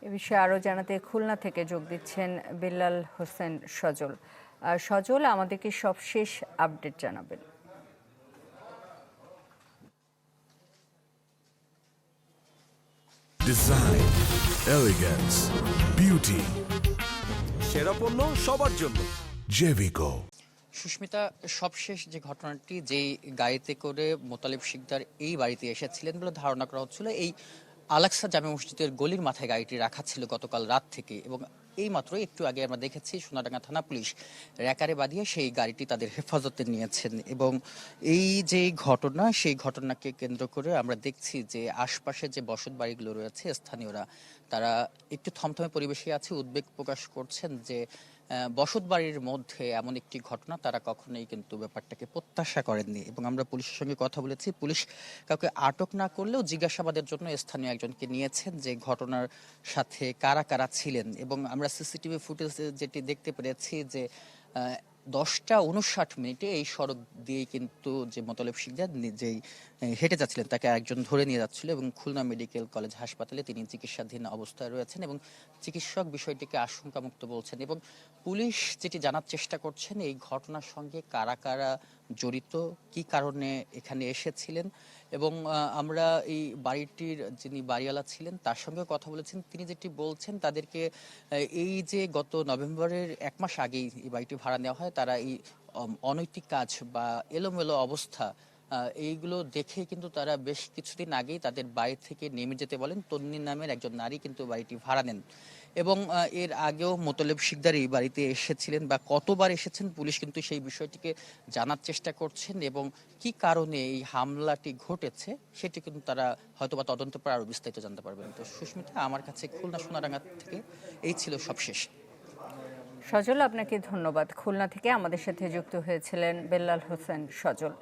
এ বিষয়ে আরও জানাতে খুলনা থেকে যোগ দিচ্ছেন বেল্লাল হোসেন সজল। সজল, আমাদেরকে সবশেষ আপডেট জানাবেন। ডিজাইন, এলিগেন্স, বিউটি, সেরা পণ্য সবার জন্য। জেভিকো। সুস্মিতা, সবশেষ যে ঘটনাটি, যেই গাড়িতে করে মোতালেব শিকদার এই বাড়িতে এসেছিলেন বলে ধারণা করা হচ্ছিল, এই আলাক্সা জামে মসজিদের গলির মাথায় গাড়িটি রাখা ছিল গতকাল রাত থেকে, এবং এই মাত্র একটু আগে আমরা দেখেছি সোনাডাঙ্গা থানা পুলিশ র্যাকারে বাঁধিয়ে সেই গাড়িটি তাদের হেফাজতে নিয়েছেন। এবং এই যে ঘটনা, সেই ঘটনাকে কেন্দ্র করে আমরা দেখছি যে আশপাশে যে বসত বাড়িগুলো রয়েছে, স্থানীয়রা তারা একটু থমথমে পরিবেশে আছে, উদ্বেগ প্রকাশ করছেন যে বসত বাড়ির মধ্যে এমন একটি ঘটনা তারা কখনোই কিন্তু ব্যাপারটাকে প্রত্যাশা করেননি। এবং আমরা পুলিশের সঙ্গে কথা বলেছি, পুলিশ কাউকে আটক না করলেও জিজ্ঞাসাবাদের জন্য স্থানীয় একজনকে নিয়েছেন যে ঘটনার সাথে কারা কারা ছিলেন। এবং আমরা সিসিটিভি ফুটেজে যেটি দেখতে পেরেছি যে 10টা 59 মিনিটে এই সড়ক দিয়েই কিন্তু যে মোতালেব শিকদার নিজেই হেঁটে যাচ্ছিলেন, তাকে একজন ধরে নিয়ে যাচ্ছিল এবং খুলনা মেডিকেল কলেজ হাসপাতালে তিনি চিকিৎসাধীন অবস্থায় রয়েছেন এবং চিকিৎসক বিষয়টিকে আশঙ্কামুক্ত বলছেন। এবং পুলিশ যেটি জানার চেষ্টা করছেন, এই ঘটনার সঙ্গে কারা কারা জড়িত, কি কারণে এখানে এসেছিলেন। এবং আমরা এই বাড়িটির যিনি বাড়িওয়ালা ছিলেন তার সঙ্গে কথা বলেছেন, তিনি যেটি বলছেন তাদেরকে এই যে গত নভেম্বরের 1 মাস আগেই এই বাড়িটি ভাড়া নেওয়া হয়, তারা এই অনৈতিক কাজ বা এলোমেলো অবস্থা এইগুলো দেখে কিন্তু তারা বেশ কিছুদিন আগেই তাদের বাড়ি থেকে নেমে যেতে বলেন। তন্নি নামের একজন নারী কিন্তু বাড়িটি ভাড়া নেন এবং এর আগেও মোতালেব শিকদার এই বাড়িতে এসেছিলেন বা কতবার এসেছেন, পুলিশ কিন্তু সেই বিষয়টিকে জানার চেষ্টা করছেন এবং কি কারণে এই হামলাটি ঘটেছে সেটি কিন্তু তারা হয়তোবা তদন্ত করে আরো বিস্তারিত জানতে পারবেন। তো সুস্মিতা, আমার কাছে খুলনা সোনাডাঙ্গা থেকে এই ছিল সবশেষ। সজল, আপনাকে ধন্যবাদ। খুলনা থেকে আমাদের সাথে যুক্ত হয়েছিলেন বেল্লাল হোসেন সজল।